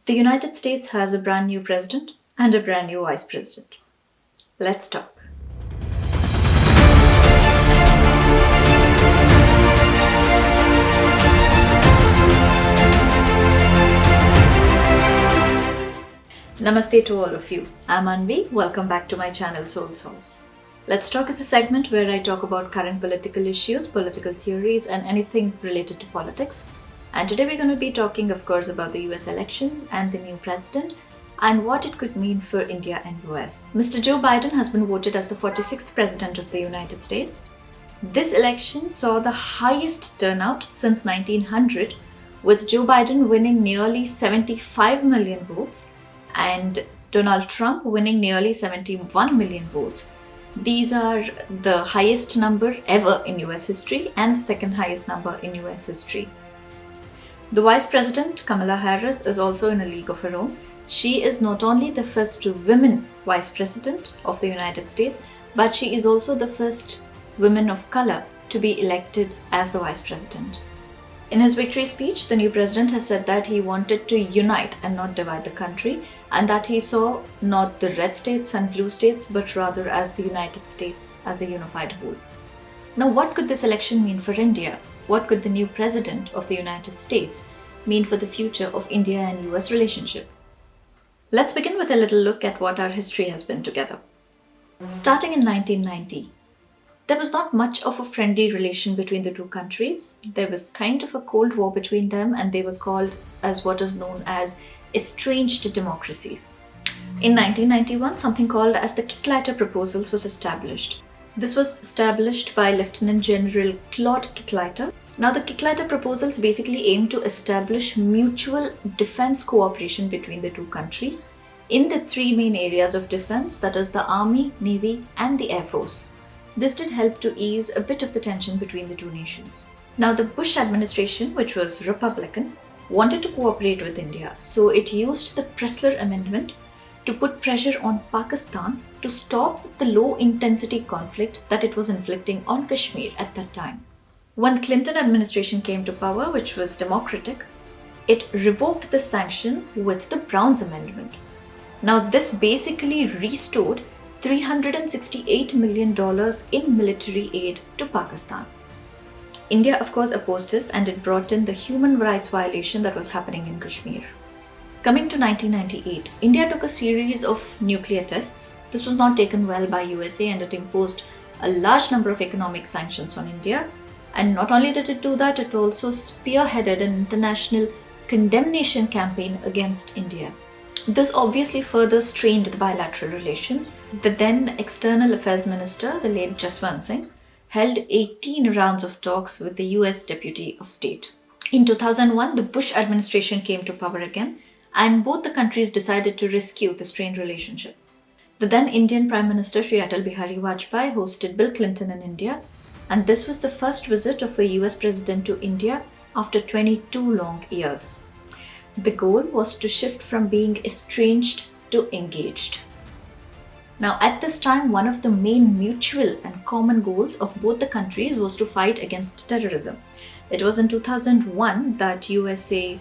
The United States has a brand new president and a brand new vice president. Let's talk. Namaste to all of you. I'm Anvi. Welcome back to my channel Soul Sauce. Let's Talk is a segment where I talk about current political issues, political theories, and anything related to politics. And today we're going to be talking, of course, about the US elections and the new president and what it could mean for India and US. Mr. Joe Biden has been voted as the 46th president of the United States. This election saw the highest turnout since 1900, with Joe Biden winning nearly 75 million votes and Donald Trump winning nearly 71 million votes. These are the highest number ever in US history and the second highest number in US history. The Vice President, Kamala Harris, is also in a league of her own. She is not only the first woman Vice President of the United States, but she is also the first woman of color to be elected as the Vice President. In his victory speech, the new president has said that he wanted to unite and not divide the country, and that he saw not the red states and blue states, but rather as the United States as a unified whole. Now, what could this election mean for India? What could the new president of the United States mean for the future of India and US relationship? Let's begin with a little look at what our history has been together. Starting in 1990, there was not much of a friendly relation between the two countries. There was kind of a Cold War between them, and they were called as what is known as estranged democracies. In 1991, something called as the Kicklighter Proposals was established. This was established by Lieutenant General Claude Kicklighter. Now, the Kicklighter Proposals basically aim to establish mutual defense cooperation between the two countries in the three main areas of defense, that is the Army, Navy, and the Air Force. This did help to ease a bit of the tension between the two nations. Now, the Bush administration, which was Republican, wanted to cooperate with India, so it used the Pressler Amendment to put pressure on Pakistan to stop the low-intensity conflict that it was inflicting on Kashmir at that time. When the Clinton administration came to power, which was Democratic, it revoked the sanction with the Browns Amendment. Now, this basically restored $368 million in military aid to Pakistan. India, of course, opposed this, and it brought in the human rights violation that was happening in Kashmir. Coming to 1998, India took a series of nuclear tests. This was not taken well by USA, and it imposed a large number of economic sanctions on India. And not only did it do that, it also spearheaded an international condemnation campaign against India. This obviously further strained the bilateral relations. The then External Affairs Minister, the late Jaswant Singh, held 18 rounds of talks with the US Deputy of State. In 2001, the Bush administration came to power again, and both the countries decided to rescue the strained relationship. The then Indian Prime Minister Shri Atal Bihari Vajpayee hosted Bill Clinton in India, and this was the first visit of a US president to India after 22 long years. The goal was to shift from being estranged to engaged. Now, at this time, one of the main mutual and common goals of both the countries was to fight against terrorism. It was in 2001 that USA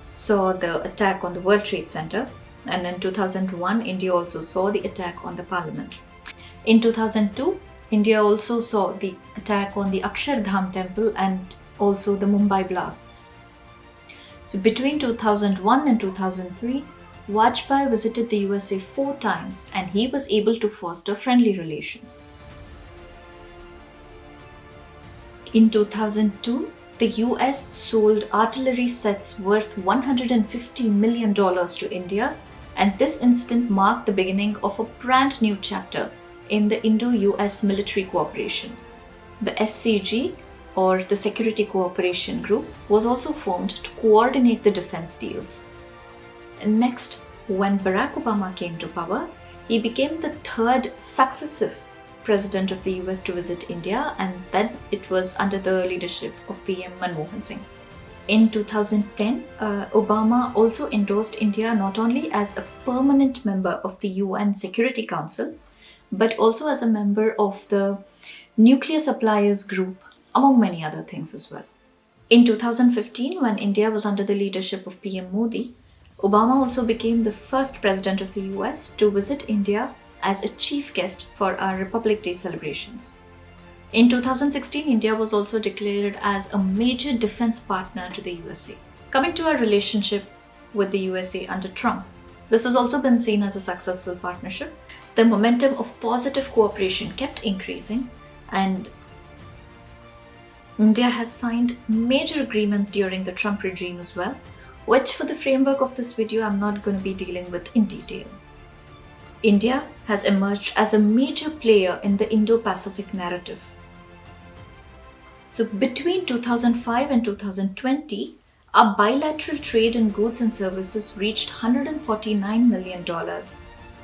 saw the attack on the World Trade Center, and in 2001, India also saw the attack on the Parliament. In 2002, India also saw the attack on the Akshardham temple and also the Mumbai blasts. So between 2001 and 2003, Vajpayee visited the USA 4 times, and he was able to foster friendly relations. In 2002, the US sold artillery sets worth $150 million to India, and this incident marked the beginning of a brand new chapter in the Indo US military cooperation. The SCG, or the Security Cooperation Group, was also formed to coordinate the defense deals. And next, when Barack Obama came to power, he became the third successive president of the US to visit India, and then it was under the leadership of PM Manmohan Singh. In 2010, Obama also endorsed India not only as a permanent member of the UN Security Council, but also as a member of the Nuclear Suppliers Group, among many other things as well. In 2015, when India was under the leadership of PM Modi, Obama also became the first president of the US to visit India as a chief guest for our Republic Day celebrations. In 2016, India was also declared as a major defense partner to the USA. Coming to our relationship with the USA under Trump, this has also been seen as a successful partnership. The momentum of positive cooperation kept increasing, and India has signed major agreements during the Trump regime as well, which for the framework of this video I'm not going to be dealing with in detail. India has emerged as a major player in the Indo-Pacific narrative. So between 2005 and 2020, our bilateral trade in goods and services reached $149 million.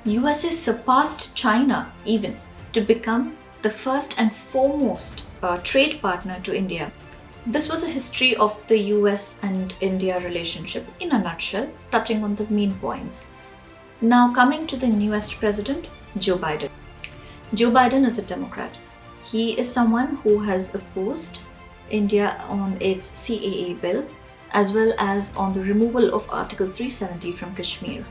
USA surpassed China even to become the first and foremost trade partner to India. This was a history of the US and India relationship in a nutshell, touching on the main points. Now coming to the newest president, Joe Biden. Joe Biden is a Democrat. He is someone who has opposed India on its CAA bill, as well as on the removal of Article 370 from Kashmir.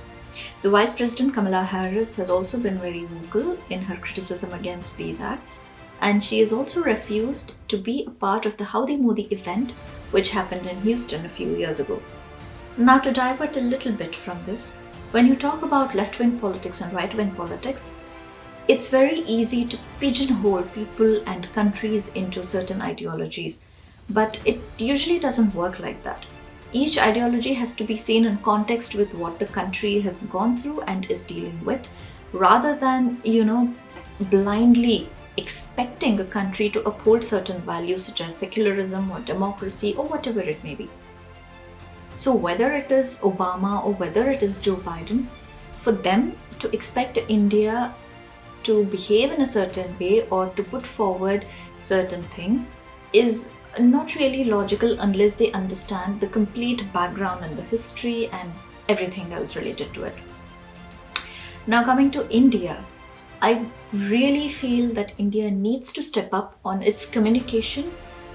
The Vice President Kamala Harris has also been very vocal in her criticism against these acts, and she has also refused to be a part of the Howdy Modi event which happened in Houston a few years ago. Now to divert a little bit from this, when you talk about left-wing politics and right-wing politics, it's very easy to pigeonhole people and countries into certain ideologies, but it usually doesn't work like that. Each ideology has to be seen in context with what the country has gone through and is dealing with, rather than, blindly expecting a country to uphold certain values such as secularism or democracy or whatever it may be. So whether it is Obama or whether it is Joe Biden, for them to expect India to behave in a certain way or to put forward certain things is not really logical unless they understand the complete background and the history and everything else related to it. Now coming to India, I really feel that India needs to step up on its communication,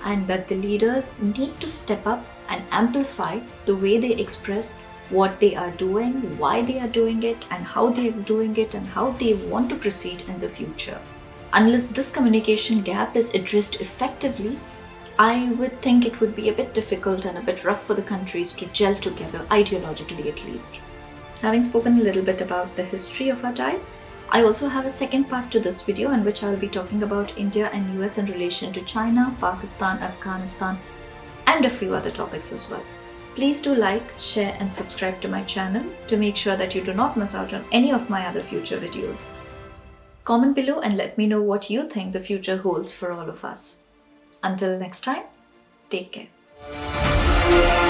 and that the leaders need to step up and amplify the way they express what they are doing, why they are doing it, and how they are doing it, and how they want to proceed in the future. Unless this communication gap is addressed effectively, I would think it would be a bit difficult and a bit rough for the countries to gel together, ideologically at least. Having spoken a little bit about the history of our ties, I also have a second part to this video in which I will be talking about India and US in relation to China, Pakistan, Afghanistan, and a few other topics as well. Please do like, share and subscribe to my channel to make sure that you do not miss out on any of my other future videos. Comment below and let me know what you think the future holds for all of us. Until next time, take care.